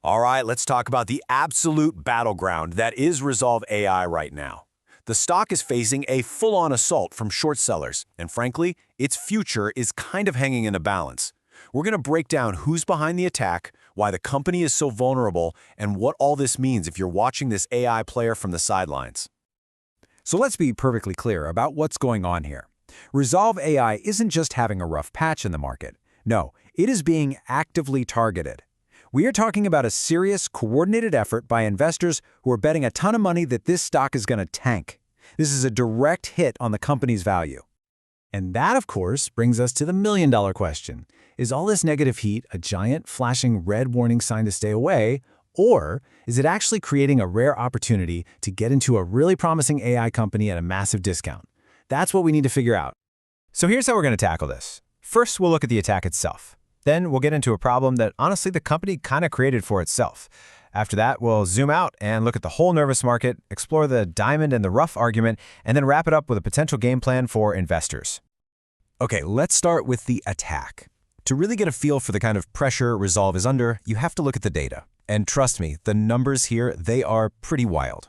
All right, let's talk about the absolute battleground that is Rezolve AI right now. The stock is facing a full-on assault from short sellers, and frankly, its future is kind of hanging in a balance. We're going to break down who's behind the attack, why the company is so vulnerable, and what all this means if you're watching this AI player from the sidelines. So let's be perfectly clear about what's going on here. Rezolve AI isn't just having a rough patch in the market. No, it is being actively targeted. We are talking about a serious, coordinated effort by investors who are betting a ton of money that this stock is going to tank. This is a direct hit on the company's value. And that, of course, brings us to the million-dollar question. Is all this negative heat a giant, flashing red warning sign to stay away, or is it actually creating a rare opportunity to get into a really promising AI company at a massive discount? That's what we need to figure out. So here's how we're going to tackle this. First, we'll look at the attack itself. Then we'll get into a problem that honestly the company kind of created for itself. After that, we'll zoom out and look at the whole nervous market, explore the diamond and the rough argument, and then wrap it up with a potential game plan for investors. Okay, let's start with the attack. To really get a feel for the kind of pressure Rezolve is under, you have to look at the data. And trust me, the numbers here, they are pretty wild.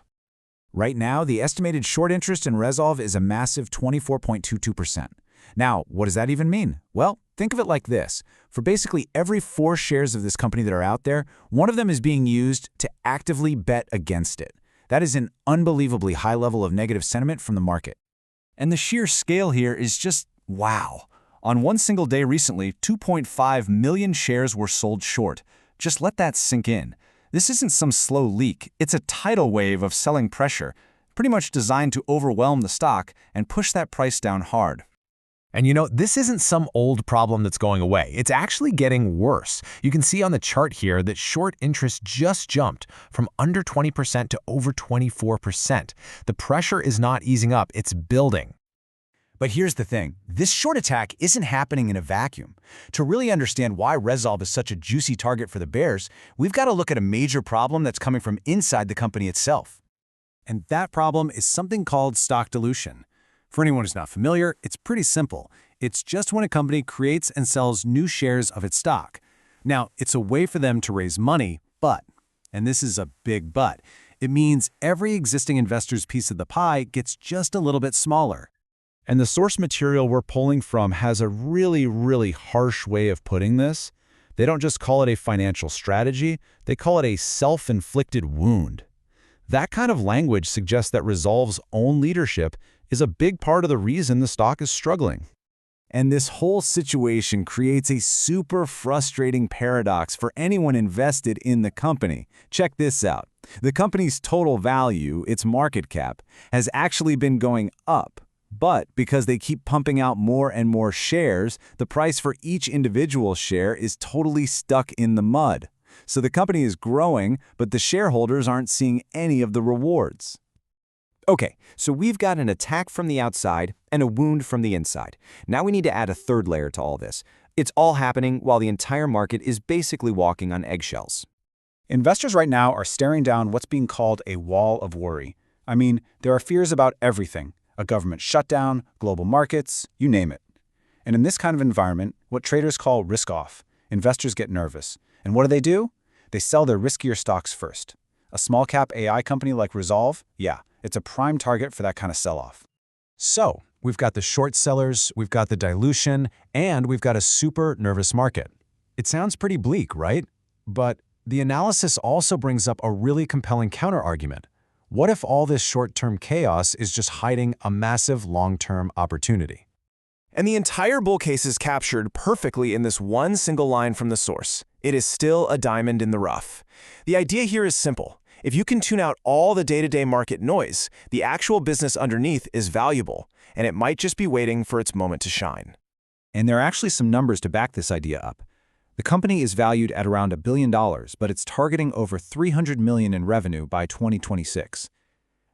Right now, the estimated short interest in Rezolve is a massive 24.22%. Now, what does that even mean? Well, think of it like this. For basically every 4 shares of this company that are out there, one of them is being used to actively bet against it. That is an unbelievably high level of negative sentiment from the market. And the sheer scale here is just wow. On one single day recently, 2.5 million shares were sold short. Just let that sink in. This isn't some slow leak. It's a tidal wave of selling pressure, pretty much designed to overwhelm the stock and push that price down hard. And you know, this isn't some old problem that's going away. It's actually getting worse. You can see on the chart here that short interest just jumped from under 20% to over 24%. The pressure is not easing up, it's building. But here's the thing. This short attack isn't happening in a vacuum. To really understand why Rezolve is such a juicy target for the bears, we've got to look at a major problem that's coming from inside the company itself. And that problem is something called stock dilution. For anyone who's not familiar, it's pretty simple. It's just when a company creates and sells new shares of its stock. Now, it's a way for them to raise money, but, and this is a big but, it means every existing investor's piece of the pie gets just a little bit smaller. And the source material we're pulling from has a really harsh way of putting this. They don't just call it a financial strategy, they call it a self-inflicted wound. That kind of language suggests that Rezolve's own leadership is a big part of the reason the stock is struggling. And this whole situation creates a super frustrating paradox for anyone invested in the company. Check this out. The company's total value, its market cap, has actually been going up. But because they keep pumping out more and more shares, the price for each individual share is totally stuck in the mud. So the company is growing, but the shareholders aren't seeing any of the rewards. Okay, so we've got an attack from the outside and a wound from the inside. Now we need to add a third layer to all this. It's all happening while the entire market is basically walking on eggshells. Investors right now are staring down what's being called a wall of worry. I mean, there are fears about everything. A government shutdown, global markets, you name it. And in this kind of environment, what traders call risk-off, investors get nervous. And what do? They sell their riskier stocks first. A small-cap AI company like Rezolve, yeah, it's a prime target for that kind of sell-off. So, we've got the short sellers, we've got the dilution, and we've got a super nervous market. It sounds pretty bleak, right? But the analysis also brings up a really compelling counter-argument. What if all this short-term chaos is just hiding a massive long-term opportunity? And the entire bull case is captured perfectly in this one single line from the source. It is still a diamond in the rough. The idea here is simple. If you can tune out all the day-to-day market noise, the actual business underneath is valuable, and it might just be waiting for its moment to shine. And there are actually some numbers to back this idea up. The company is valued at around $1 billion, but it's targeting over $300 million in revenue by 2026.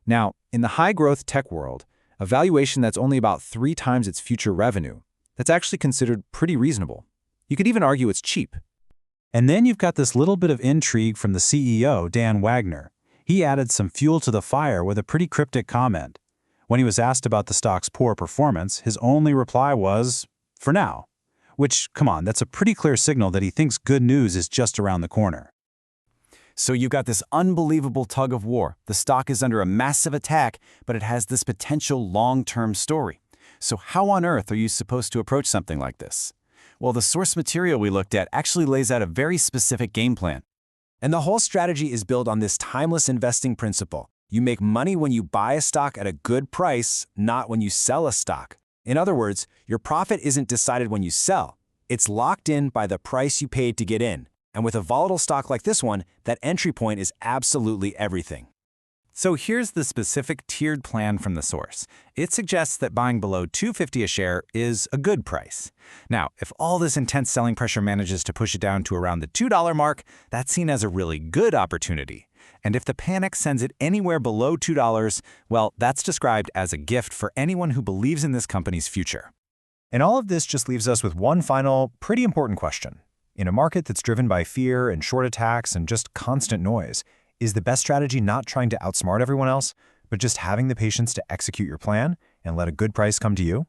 Now, in the high-growth tech world, a valuation that's only about 3 times its future revenue, that's actually considered pretty reasonable. You could even argue it's cheap. And then you've got this little bit of intrigue from the CEO, Dan Wagner. He added some fuel to the fire with a pretty cryptic comment. When he was asked about the stock's poor performance, his only reply was, "For now." Which, come on, that's a pretty clear signal that he thinks good news is just around the corner. So you've got this unbelievable tug of war. The stock is under a massive attack, but it has this potential long-term story. So how on earth are you supposed to approach something like this? Well, the source material we looked at actually lays out a very specific game plan. And the whole strategy is built on this timeless investing principle. You make money when you buy a stock at a good price, not when you sell a stock. In other words, your profit isn't decided when you sell. It's locked in by the price you paid to get in. And with a volatile stock like this one, that entry point is absolutely everything. So here's the specific tiered plan from the source. It suggests that buying below $2.50 a share is a good price. Now, if all this intense selling pressure manages to push it down to around the $2 mark, that's seen as a really good opportunity. And if the panic sends it anywhere below $2, well, that's described as a gift for anyone who believes in this company's future. And all of this just leaves us with one final, pretty important question. In a market that's driven by fear and short attacks and just constant noise, is the best strategy not trying to outsmart everyone else, but just having the patience to execute your plan and let a good price come to you?